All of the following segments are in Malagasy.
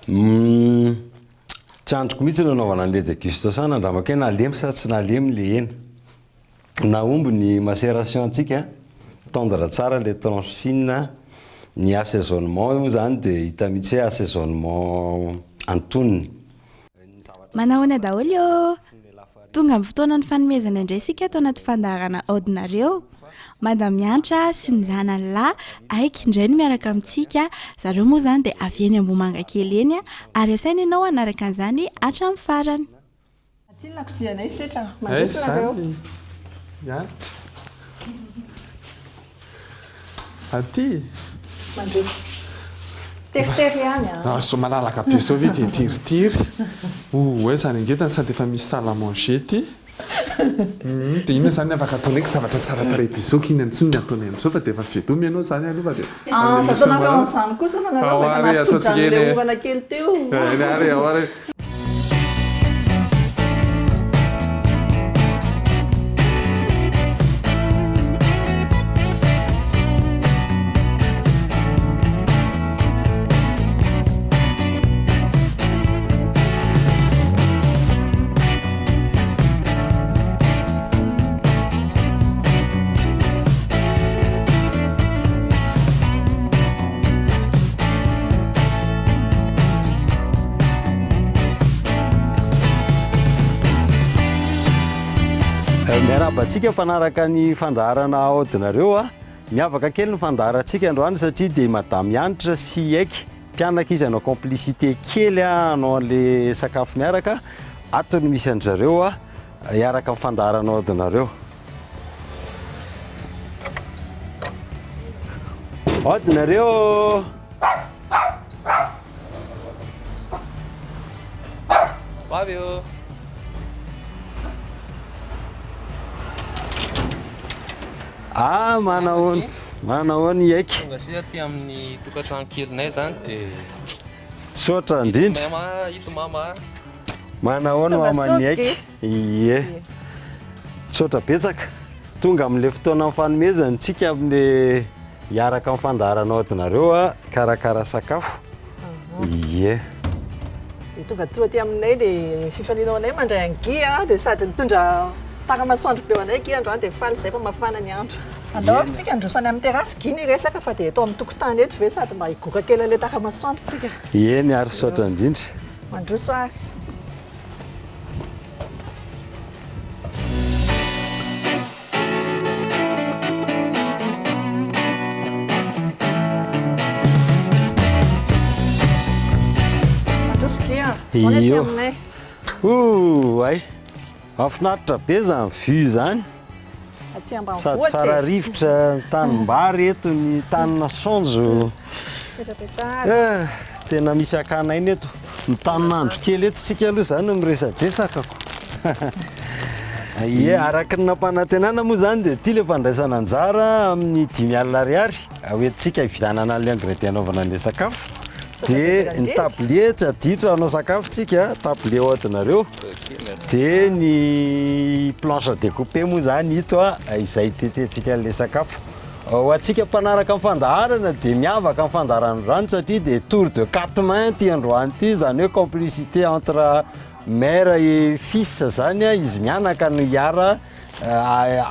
Tsy androko mihitsy no anaovana an'le dégustation andramaka hoe nalemy sa tsy nalemy le hena. Nahomby ny macération antsika, tendre tsara le tranche fine, ny assaisonnement moa zany dia hita mihitsy hoe assaisonnement antonony. Manahoana daholo io tonga amin'ny fotoana ny fanomezana indray isika ato anaty fandaharana Audinareo. Madame Miantra sy ny zanany lahy aiky indray no miaraka amintsika. Zareo moa zany dia avy eny Ambohimanga kely eny ary asaina ianao hanaraka an'izany hatramin'ny farany. Aty ny lakozianay setra mandresy nareo. Miantra. Aty. Mandresy. Teritery ihany so malalaka be sao ve dia tiritiry. Hoe zany angetana sady efa misy salle à manger ty. Dia inona zany afaka ataonay zavatra tsara tarehy be zao kina ntsony ny ataonay amin'izao fa dia efa vedomy ianao zany alova dia. Zatonareo an'izany kosa fa nareo efa mahatsojany le orana kely teo. Ary ahoara. Miarabantsika mpanaraka ny fandaharana Audinareo miavaka kely ny fandaharantsika androany satria dia Madame Miantra sy aiky mpianaka izy hanao complicité kely hanao an'le sakafo miaraka atony misy an'zareo hiaraka amin'ny fandaharana Audinareo. Audinareo Fabio. Manahoana aiky. Tonga sisa aty amin'ny tokantrano kelinay zany dia sotra indrindra. Ito mama. Manahoana mamany aiky. Ie. Sotra betsaka. Tonga amin'ilay fotoana fanomezantsika amin'ilay hiaraka amin'ny fandaharana Audinareo karakara sakafo. Ie. Tonga aty aminay dia fifalianao anay mandray angy dia sady nitondra takamasoandro be anay gy androany dia faly izay fa mafana ny andro. Andao tsika androsany amin'ny terasy giny resaka fa dia atao amin'ny tokotany eto ve sady mba higoaka kely ilay takamasoandro tsika. Eny ary sotra indrindra. Mandroso ary. Mandroso gy zany aty aminay. Ay. Mahafinaritra be zany vy zany. Sady tsara rivotra tanimbary eto ny tanina sonjo. Tena misy akanaina eto. Ny taninandro kely eto tsika aloha zany miresadresakako. Ie, araka ny nampanantenana moa zany dia ty le fandraisana anjara amin'ny 5,000 ariary. Hoentintsika hividanana an'ilay ingrédient anaovana an'ilay sakafo. Dia ny tablier tsy adito anao sakafo tsika, tablier Audinareo. Dia ny planche à découper moa zany ito izay tetentsika an'ilay sakafo. Ho antsika mpanaraka amin'ny fandaharana dia miavaka amin'ny fandaharana satria dia tour de quatre mains ty androany ty, zany hoe complicité entre mère et fils zany izy mianaka no hiara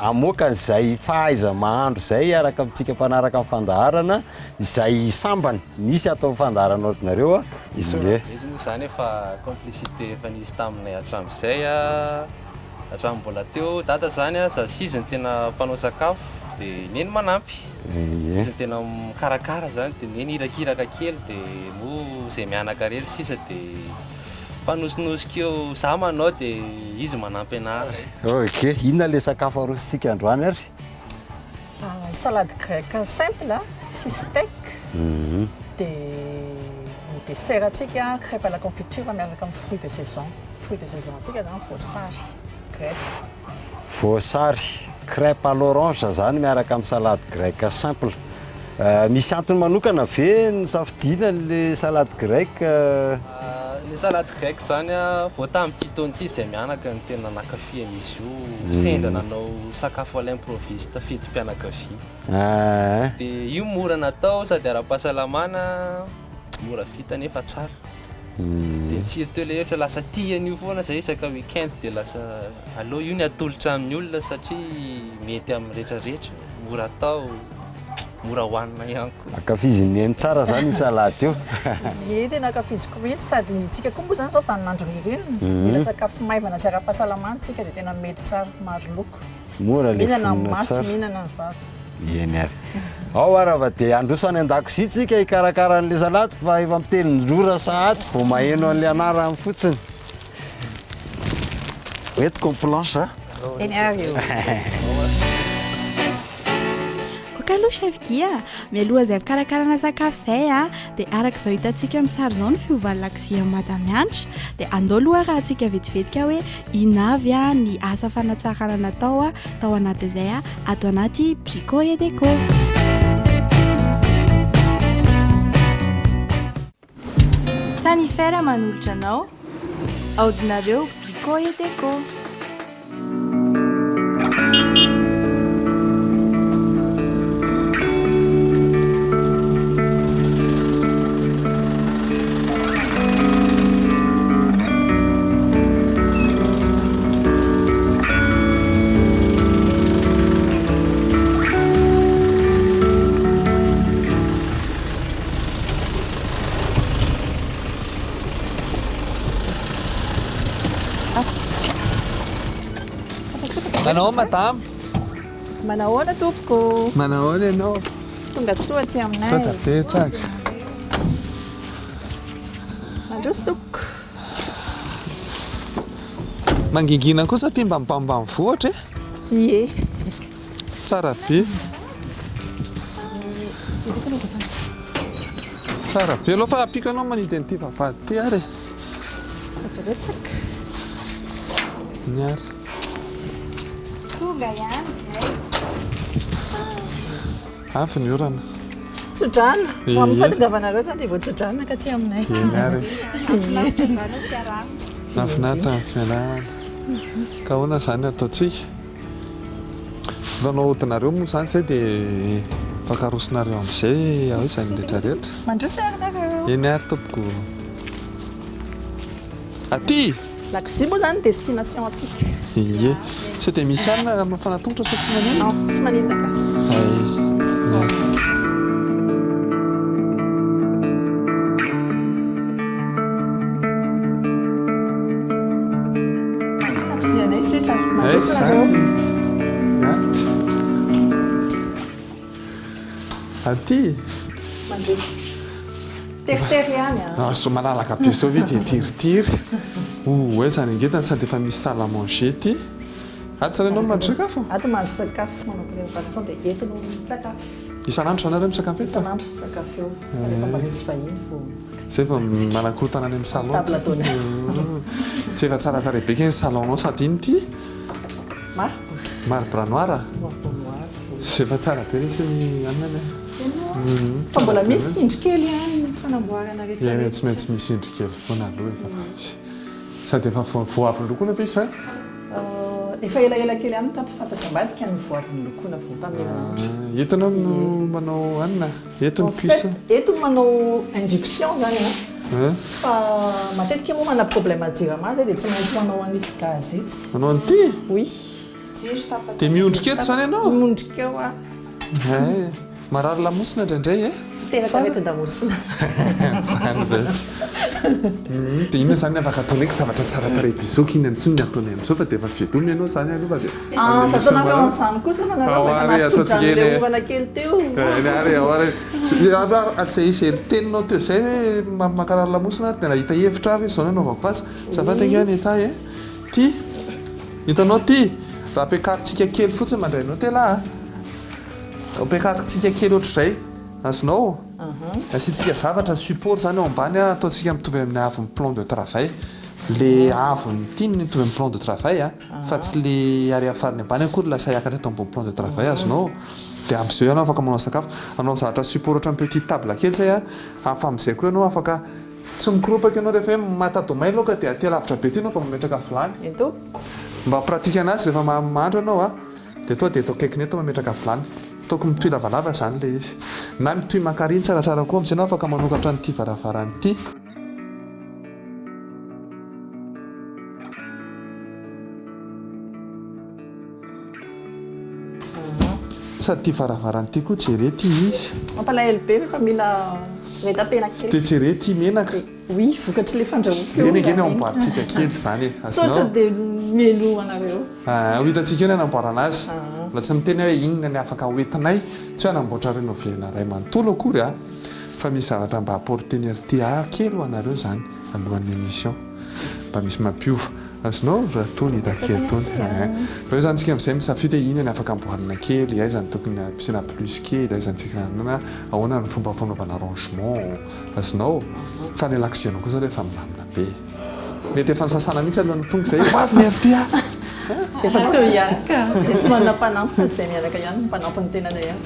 amoaka izay fahaiza mahandro izay araka amintsika mpanaraka amin'ny fandaharana izay sambany nisy atao amin'ny fandaharana Audinareo izy moa zany efa complicité efa nisy taminay hatramin'izay hatramin'ny mbola teo dada zany zasiziny tena mpanao sakafo dia neny manampy izy tena mikarakara zany dia neny hirakiraka kely dia moa izay mianaka rery sisa dia mpanosonosika eo za manao dia izy manampy anazy. Ok, inona ilay sakafo arosontsika androany ary? Salade grecque simple, sy steak. Dia ny dessert antsika crêpe à la confiture miaraka amin'ny fruits de saison. Fruits de saison antsika zany voasary, greffe. Voasary, crêpe à l'orange zany miaraka amin'ny salade grecque simple. Misy antony manokana ve ny safidiana le salade grecque? Le salade grecque zany vao tamin'ity taona ity izay mianaka ny tena nankafian'izy io, sendra nanao sakafo à l'improviste fetim-pianakavia. Dia io mora natao sady ara-pahasalamana, mora vita nefa tsara. dia tsiry teo ilay efitra lasa tian'io foana zay isaka weekend dia lasa aloha io ny atolotra amin'ny olona satria mety amin'ny rehetrarehetra mora atao mora hohanina ihany koa akafiziny eny tsara zany io salady io tena akafiziko mihitsy sady tsika koa moa zany zao vaninandro ririnina mila sakafo maivana sy ara-pahasalamana tsika dia tena mety tsara maro loko mora le mihinana fonina maso tsara mihinana ny vavy eny ary ao arava dia androso any an-dakozia tsika hikarakara an'le salady fa efa mitelindrora sahady vao maheno an'le anarany fotsiny hoentiko ny planche eny ary io Kaloha chef Gia, mialoha zay fikarakarana sakafo zay dia arak'izao hitantsika amin'ny sary zao ny fiovallakozia Madame Hantra dia andao aloha raha antsika vetivetika hoe inavy ny asa fanatsarana natao tao anatin'izay ato anaty Brico et Déco. Sanifera manolotra anao, aodinareo Brico et Déco. Manao madame manahoana tompoko manahoana ianao tonga soa aty aminay sao be tsaka mandroso tompoko mangingina kosa ty mba mibambamy vohatra ie tsara be tsara be aloha fa apikanao manidiny ty vavady ty ary satraretsaka niary Tonga ihany zay. afy ny orana tsodrana ho amin'ny fahatongavanareo zany dia voatsodrana ka tsy aminay eny ary Fiarahana. nafinaritra ny fianarana ka hoana zany ataontsika vanao odinareo moa zany zay dia fakarosinareo amin'izay ao izany rehetrarehetra mandroso arinareo eny ary tompoko aty lakozia moa zany destination antsika ie tsy dia misy arina mafanatongotra sa tsy manino non tsy maninaka lakozianay sitra mandroso nareo aty mandroso teritery ihany so malalaka be sao vita tiritiry hoe zany angetany sady efa misy salle à manger ty aty tsara ianao mandro sakafo ato mandro sakafo manao préparation dia entinao sakafo isan'andro sanareo misakafo eto isan'andro sakafo eo rehefa mba misy vahiny vo zay efa manakorotana any amin'ny salon table ataony tsy efa tsara tarebeka ny salonnao sady iny ty marbre noir sy efa tsara be resy anany fa mbola misy sindry kely ihany fanamboarana eny rehetra tsy maintsy misy indry kely foana aloha efa sady efa voavy lokoana ve izany efa elaela kely ihany tato fantatra ambadika ny voaviny lokoana vo tamin'ny herinandro entinao no manao anina entony puisa eto manao induction zany fa matetika moa mana problème jirama zay dia tsy maintsy manao anisy gaz itsy manao an'ity oui dia miondrika eto zany ianao mondrika eo marary lamosina indraindray teraka mety-damosina zany vetra dia inona zany afaka ataony eky zavatra tsara tare bizoko iny antsony ny ataony amin'izao fa dia efa vedomy ianao zany aloha dia satonareo an'izany kosa manareo ovana kely teo ary zay izay teninao teo zay hoe makarary lamosina dia nahita hevitra avy izao nanaovako azy zavatra any eta ty hitanao ty raha ampiakaritsika kely fotsiny mandrainao tela ampiakaritsika kely ohatr'izay azonao asiantsika zavatra support zany ao ambany ataontsika mitovy amin'ny avon'ny plan de travail le avony tiny mitovy amin'ny plan de travail fa tsy le ary afariny ambany akory lasa hiakatra eto ambony plan de travail azonao dia amin'izay ianao afaka manao sakafo anao zavatra support ohatran'ny petit table kely zay afa amin'izay koa ianao afaka tsy mikoropaky ianao rehefa hoe matadomay loka dia aty lavitra be ty ianao fa mametraka vilany mba pratika anazy rehefa mahandro ianao dia toa dia atao kaikiny eto mametraka vilany taoko mitoy lavalava zany le izy na mitoy makariny tsaratsara koa amin'izay anao afaka manokatra nyity varavarany ity sady ty varavarany ty koa jerety izy mampalahelo be fa mila metapena kely dia jerety menaka oui vokatry le fandrahoana enegeny amboaritsika kely zany sotra dia menu anareo ho hitantsika io ny anamboarana azy mba tsy miteny hoe inona ny afaka hoentinay tsy hoe anamboatra renovena ray manontolo akory a fa misy zavatra mba apportenerité kely ho anareo zany alohan'ny émission mba misy mampiova azonao ratony hitake atony fa io zany tsika am'izay misafidy hoe ina ny afaka amboarina kely ay zany tokony ampisina plus kely ay zany tsika nana ahoana ny fomba fanaovana arrangement azonao fa ny laksiana koa zao rehefa milamina be mety efa nysasana mihitsy alohan'ny tonga izay avy miarity efa teo ihany ka zay tsy manam-panampy fa zay miaraka ihany mpanampy ny tenana ihany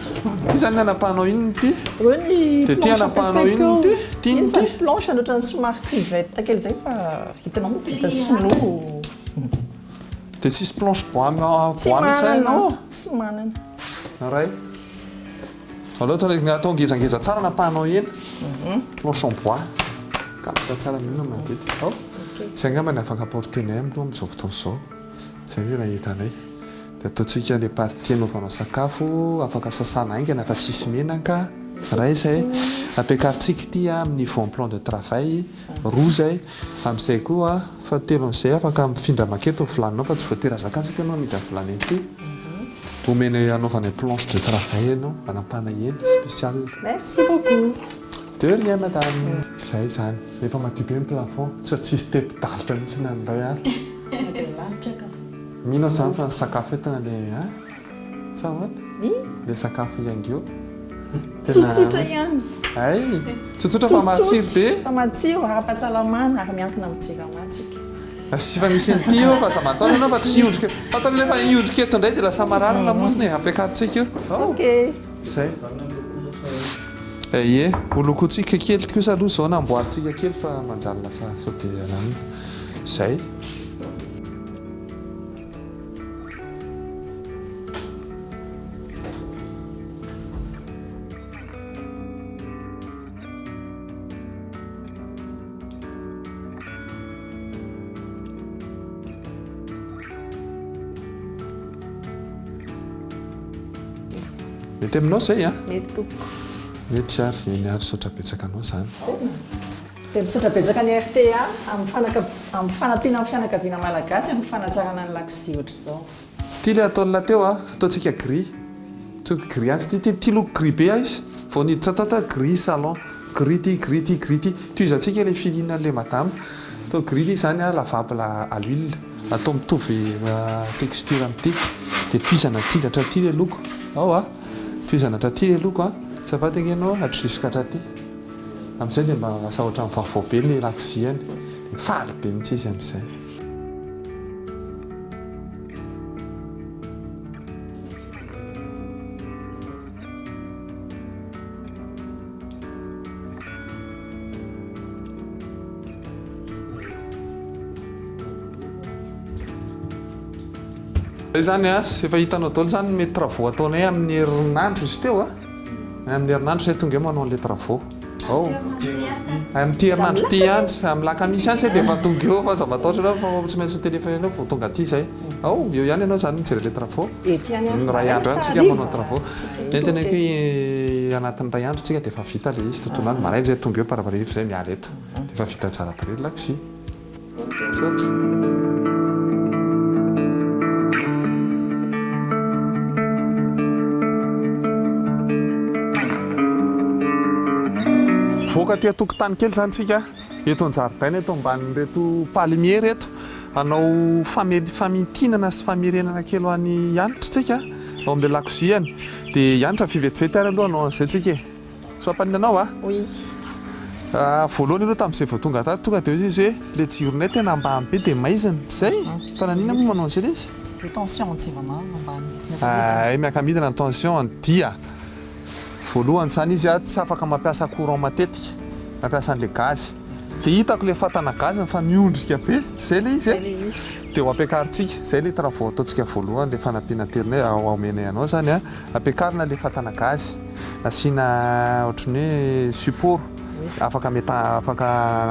ty zany ny anapahanao inony ty reo ny dia ty anapahanao inony ty tiany ty planche anoatra ny somary crivette kely zay fa hitanao moa vita solo dia tsisy planche bois mihitsy hainao tsy manana ray aloha atao ngezangeza tsara napahanao ena planche en bois kapita tsara mihina matetika ao zay angamba ny afaka apportenay aloha amin'izao fotoana izao zay hoe raha hitanay dia ataontsika le partie anaovanao sakafo afaka sasana aingana fa tsisy menaka ray zay ampiakaritsika ity amin'ny niveau en plan de travail roa zay amin'izay koa fa telo an'izay afaka mifindra maketo filaninao fa tsy voatery azakatsika ianao midra filany ity omena anaovana planche de travail ianao anapana eny spécial merci beaucoup de rien madame zay zany rehefa madio be ny plafond tsy tsisy tepidalitra mihitsy na nyray ary mino zany fa ny sakafo etana le sa ohatra le sakafo iangio tsotsotra ihany ay tsotsotra fa matsiro be fa matsiro ara-pahasalamana ary miankina amin'ny tsiramatsika sy fa misy an'ity io fa za mataona anao fa tsy iondrika fataona lefa iondrika eto indray dia lasa mararina mosiny ampiakaritsika io ok zay ie holokotsika kely kosa aloha zao namboaritsika kely fa manjary lasa sao dia ananina zay mety aminao zay a mety toko mety ary eny ary sotra betsaka anao zany dia misotra betsaka ny RTA amin'ny fanampiana amin'ny fianakaviana malagasy amin'ny fanatsarana ny lakozia ohatra izao ty le ataon'la teo a ataontsika gris tsoka gris antsy ty loko gris be a izy vao niditra tata gris salon gris ty gris ty gris ty toizantsika le filina le madame atao gris ty zany a lavable à l'huile atao mitovy texture amin'ity dia toizana tindatra ty le loko ao a toizana hatraty le loko a tsy afataka ianao hatrjuska hatraty amin'izay dia mba asa ohatra amin'ny vaovao be le lakoziany mifaly be mihitsy izy amin'izay zay zany a efa hitanao daholo zany mety travaux ataonay amin'ny herinandro izy teo a amin'ny herinandro zay tonga eo manao an'ilay travaux ao amin'ity herinandro ty antsy amin'ny lakamisy antsy dia efa tonga eo fa zavataotra fa tsy maintsy hotelefona ianao vao tonga aty zay ao eo ihany ianao zany mijery le travaux ray andro ihany tsika manao travaux entena ko anatin'ny ray andro tsika dia efa vita le izy tontolo any marainy zay tonga eo paravarivy zay miala eto dia efa vita tsara tare lakosia sotra voaka ty atokotany kely zany tsika eto an-jaridaina eto ambanin'reto palmier reto anao famitinana sy famerenana kely ho an'ny hanitra tsika ao amin'le lakoziany dia hanitra fivetivety ary aloha anao an'izay tsika tsy fampaninanao a voalohany aloha tamin'izay vao tonga tato tonga dia izy hoe le jironay tena ambany be dia maizina zay fa nanina moa manao an'izay izy ay miakamidina ny tension ny dia voalohany zany izy a tsy afaka mampiasa courant matetika mampiasa an'le gazy dia hitako le fatana gazy fa miondrika be zay le izy dia ho ampiakaritsika zay le travaux ataontsika voalohany le fanampiana terinay aomenay anao zany a ampiakarina le fatana gazy asiana ohatrany hoe support afaka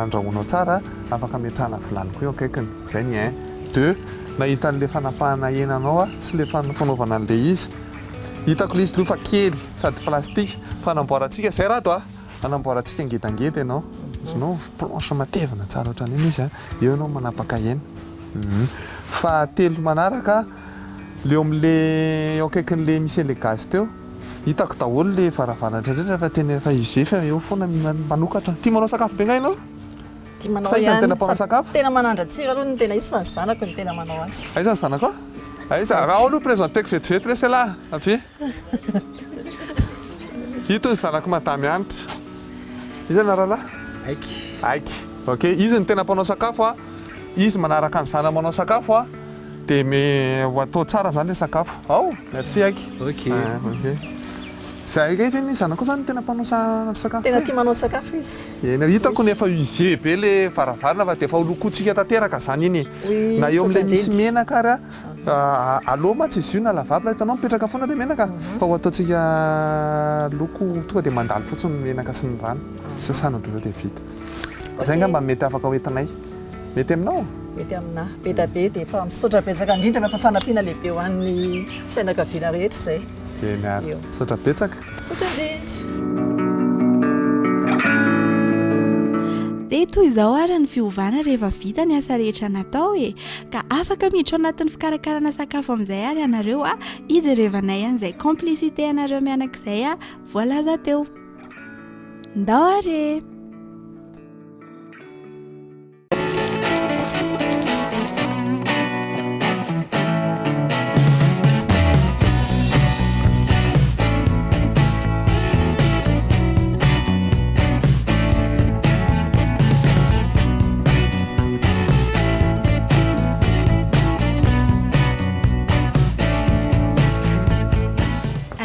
andrahoinao tsara afaka metrahana vilany koa eo akaikiny zay ny 1 2 nahita an'le fanapahana henanao a sy le fanaovana an'le izy hitako le izy lofa kely sady plastika fa anamboarantsika zay raha to anamboarantsika ngedangeda ianao izinao planche matevina tsara ohatrany iny izy eo ianao manapaka aina fa telo manaraka leo amin'le eo akaikin'le misy an'le gazy teo hitako daholo le varavarandrendrendra fa tena fa izy fa eo foana manokatra tia manao sakafo be ngay ianao saizany tena mpanao sakafo tena manandratsika aloha ny tena izy fa ny zanako ny tena manao azy aiza ny zanako aiza raha aloha présenteko vetivety resy alahy avy hito ny zanako madamy anitra izy na rahalahy aiky ok izy ny tena mpanao sakafo izy manaraka ny zana manao sakafo dia ho atao tsara zany le sakafo ao merci aiky ok zay aika ny zanako zany tena mpanao sakafo tena tia manao sakafo izy ena hitako nefa usé be le varavarana fa dia efa holokotsika tanteraka zany iny na eo amin'ilay misy menaka ary aloma tsy izy io na lavable hitanao mipetraka foana le menaka fa ho ataontsika loko tonga dia mandalo fotsiny menaka sy ny rano sasana dro dia vita zay nga mba mety afaka hoentinay mety aminao mety amina be da be dia efa misaotra betsaka indrindra rehefa fanampiana lehibe ho an'ny fianakaviana rehetra zay miary saotra betsaka saotra indrindra dia toy izao ary ny fiovana rehefa vita ny asa rehetra natao ka afaka miditra anatin'ny fikarakarana sakafo amin'izay ary ianareo ijerevanay an'izay complicité ianareo mianak'izay voalaza teo ndao are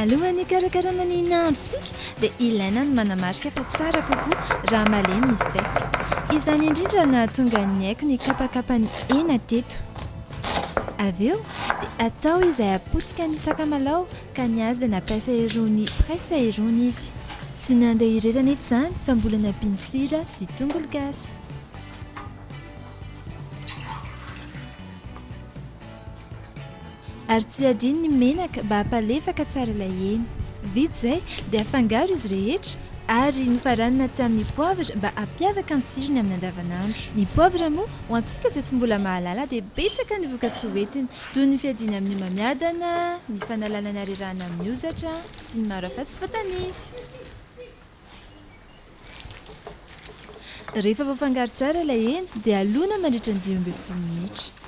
alohan'ny karakarana ny nahandrosika dia ilaina ny manamarika fa tsara kokoa raha malemy izy tek izany indrindra na tonga ny haiko ny kapakapany hena teto avy eo dia atao izay apotsika ny sakamalao ka ny azy dia nampiasa irony presa irony izy tsy nandeha irerana efa izany fa mbola nampiany sira sy tongolo gasy ary tsy adino ny menaka mba hampalefaka tsara ilay hena vita izay dia afangaro izy rehetra ary nofaranina tamin'ny poivre mba hampiavaka ny tsirony amin'ny andavanandro ny poivre moa ho antsika izay tsy mbola mahalala dia betsaka ny voka-tsy hoentiny toy ny fiadiana amin'ny mamiadana ny fanalana ny arerahana amin'ny ozatra sy ny maro afa-tsy fatanizy rehefa voafangaro tsara ilay hena dia alona mandritra ny 10 minitra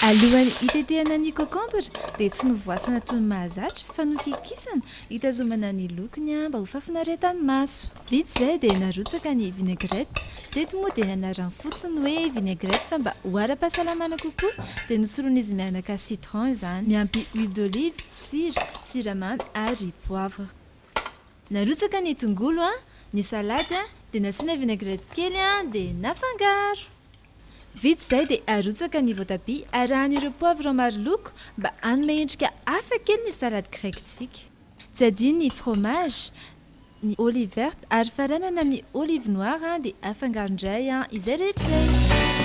alohan'ny hitetehana ny concombre dia tsy novoasana toy ny mahazatra fa nokikisana hitazomana ny lokony mba ho fafinaretany maso vita izay dia narotsaka ny vinaigrette teto moa dia nanarany fotsiny hoe vinaigrette fa mba ho ara-pahasalamana kokoa dia nosorona izy mianaka citron izany miampy huile d'olive sira siramamy ary poivre narotsaka ny tongolo ny salady dia nasiana vinaigrette kely dia nafangaro vita izay dia arotsaka ny voatabia arahan'ireo poivre maro loko mba hanome endrika hafa kely ny salade grectsika tsy adino ny fromage ny olive verte ary faranana amin'ny olive noire dia afangaro indray izay rehetra izay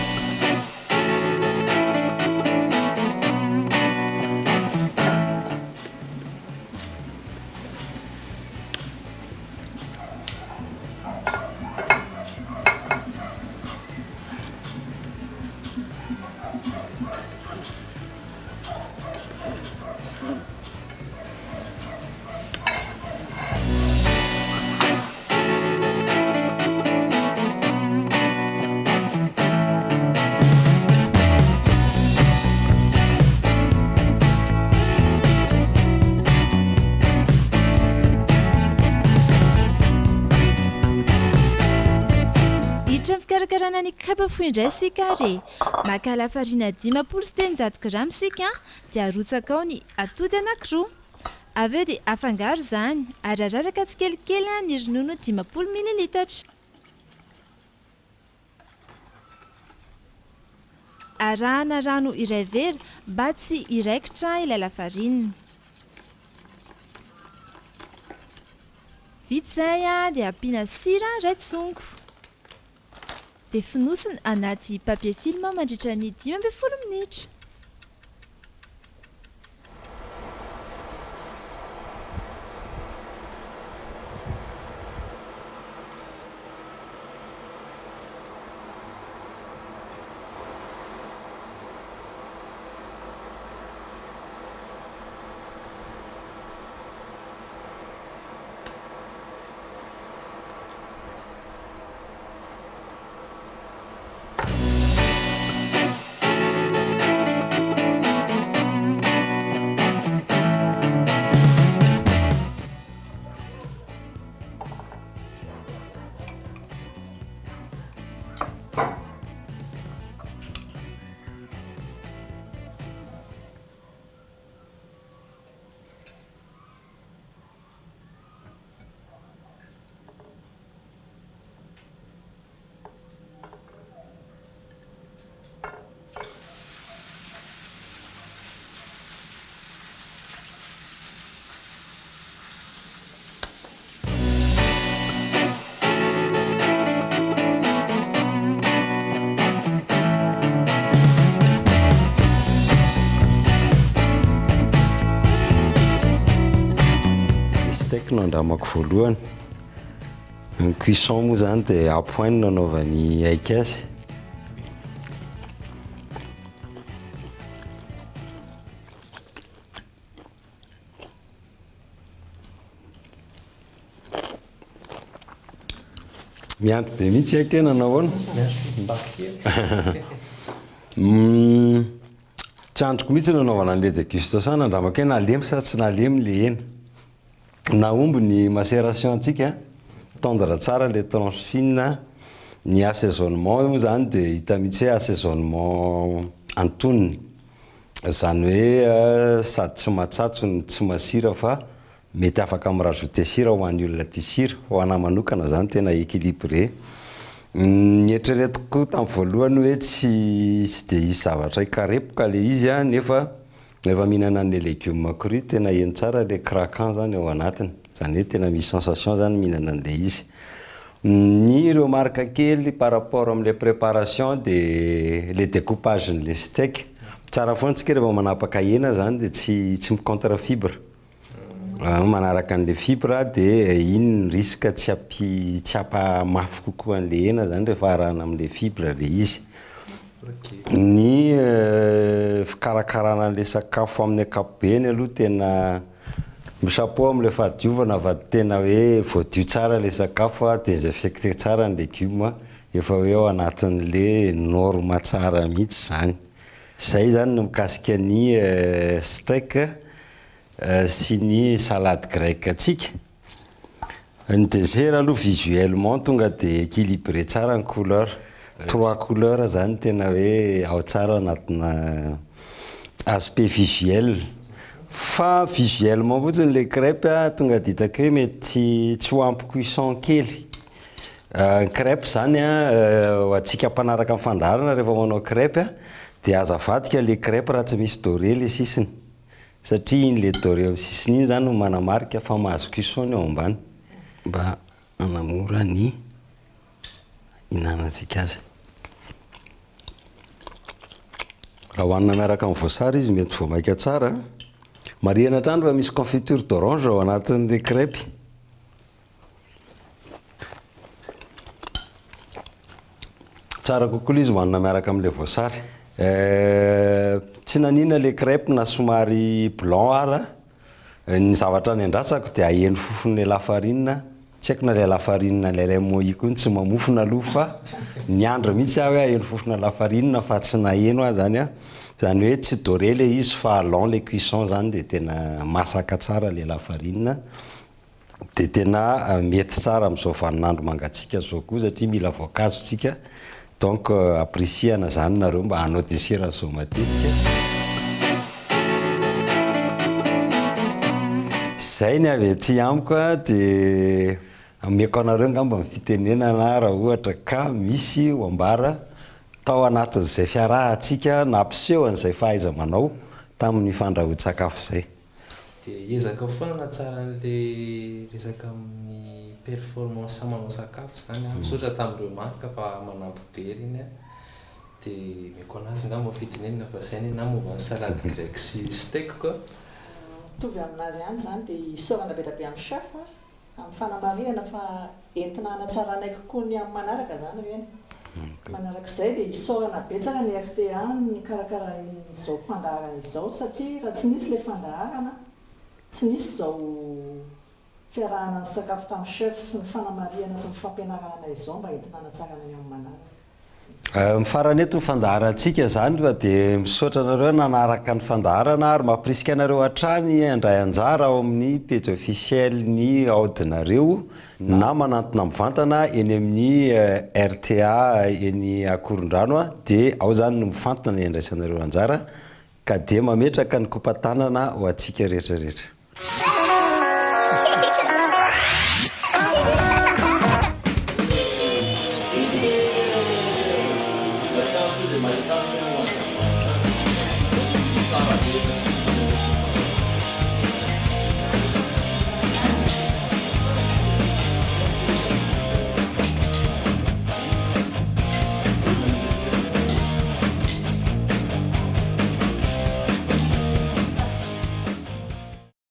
manany crêpe fohy indray sika re maka lafarina 10 sy 10 gramy sika dia arotsaka ao ny atody anankiroa avy eo dia afangaro izany ary araraka tsikelikely ny ronono 10 mililitatra arahana rano iray vera mba tsy iraikitra ilay lafarina vita izay dia ampiana sira ray tsongo dia fonosina anaty papier film mandritra ny 10 minitra no andramako voalohany ny cuisson moa zany dia apohainy nanaovany aika azy miandro be mihitsy aika nanahoana tsy androko mihitsy nanaovana an'le dégustation nandramako hoe nalemy sa tsy nalemy le hena naomby ny macération antsika tendre tsara le tranche fine ny assaisonnement moa zany dia hita mihitsy hoe assaisonnement antonony zany hoe sady tsy matsatsony tsy masira fa mety afaka mirajouter sira ho an'ny olona tia sira ho ana manokana zany tena équilibré ny eritreretiko tamin'ny voalohany hoe tsy dia isy zavatra ikarepoka le izy nefa rehefa mihinana an'le légume cru tena eny tsara le craquant zany ao anatiny zany hoe tena misy sensation zany mihinana an'le izy ny remarque kely par rapport amin'le préparation dia le découpage n'le steak tsara foana tsika rehefa manapaka hena zany dia tsy contre fibre manaraka an'le fibre dia iny ny risque tsy apamafy kokoa an'le hena zany rehefa arahana amin'le fibre le izy ny fikarakarana an'le sakafo amin'ny ankapobeny aloha tena chapeau amin'le fahadiovana va tena hoe voadio tsara le sakafo désinfecté tsara ny légume efa hoe ao anatin'le norme tsara mihitsy zany zay zany no mikasika ny steak sy ny salade grecque atsika ny dessert aloha visuellement tonga dia équilibré tsara ny couleur 3 couleurs zany tena hoe ao tsara anatina aspect visuel fa visuellement fotsiny le crêpe tonga ditako hoe mety tsy ho ampy cuisson kely crêpe zany atsika mpanaraka amin'ny fandarana rehefa manao crêpe dia azavadika le crêpe raha tsy misy doré le sisiny satria iny le doré amin'ny sisiny iny zany no manamarika fa mahazo cuisson ny ao ambany mba anamora ny hinanantsika azy raha hohanina miaraka amin'ny voasary izy mety voamaika tsara marihana hatrany fa misy confiture d'orange ao anatin'le crêpe tsara kokoa izy hohanina miaraka amin'le voasary tsy nanina le crêpe na somary blanc ara ny zavatra ny andrasako dia aheno fofon'le lafarine tsy haiko na le lafarine lelay moi koa tsy mamofona aloha fa ny andro mihitsy aho hoe aheno fofona lafarine fa tsy naheno aho zany zany hoe tsy doré le izy fa lent le cuisson zany dia tena masaka tsara le lafarine dia tena mety tsara amin'izao vaninandro mangatsika zao koa satria mila voankazo tsika donc appréciana zany nareo mba hanao desira zao matetika. Zay ny avy aty amiko dia ameko anareo ngamba ny fitenenana raha ohatra ka misy oambara tao anatin'izay fiarahantsika nampiseho an'izay fahaiza manao tamin'ny fandrahoan-tsakafo izay. Dia ezaka foana na tsara an'ilay resaka amin'ny performance manao sakafo zany a misaotra tamin'ireo marika fa manampy be reny a dia meko anazy ngamba fitenenana fa zay ny na momba ny salade grec sy steak koa. Mitovy aminazy ihany zany dia isaorana be be amin'ny chef amin'ny fanamarinana fa entina hanatsarana kokoa ny amin'ny manaraka zany reny. Manarak'izay dia isaorana betsaka ny RTA ny karakara izao fandaharana izao satria raha tsy nisy ilay fandaharana tsy nisy izao fiarahana ny sakafo tamin'ny chef sy ny fanamariana sy ny fampianarana izao mba entina hanatsarana ny amin'ny manaraka. Mifarany eto ny fandaharantsika zany fa dia misaotra anareo nanaraka ny fandaharana ary mampirisika anareo hatrany handray anjara ao amin'ny page officiel ny aodinareo na manantona mivantana eny amin'ny RTA eny Akorondrano dia ao zany no mifantana ny andraisanareo anjara ka dia mametraka ny kopatanana ho antsika rehetrarehetra.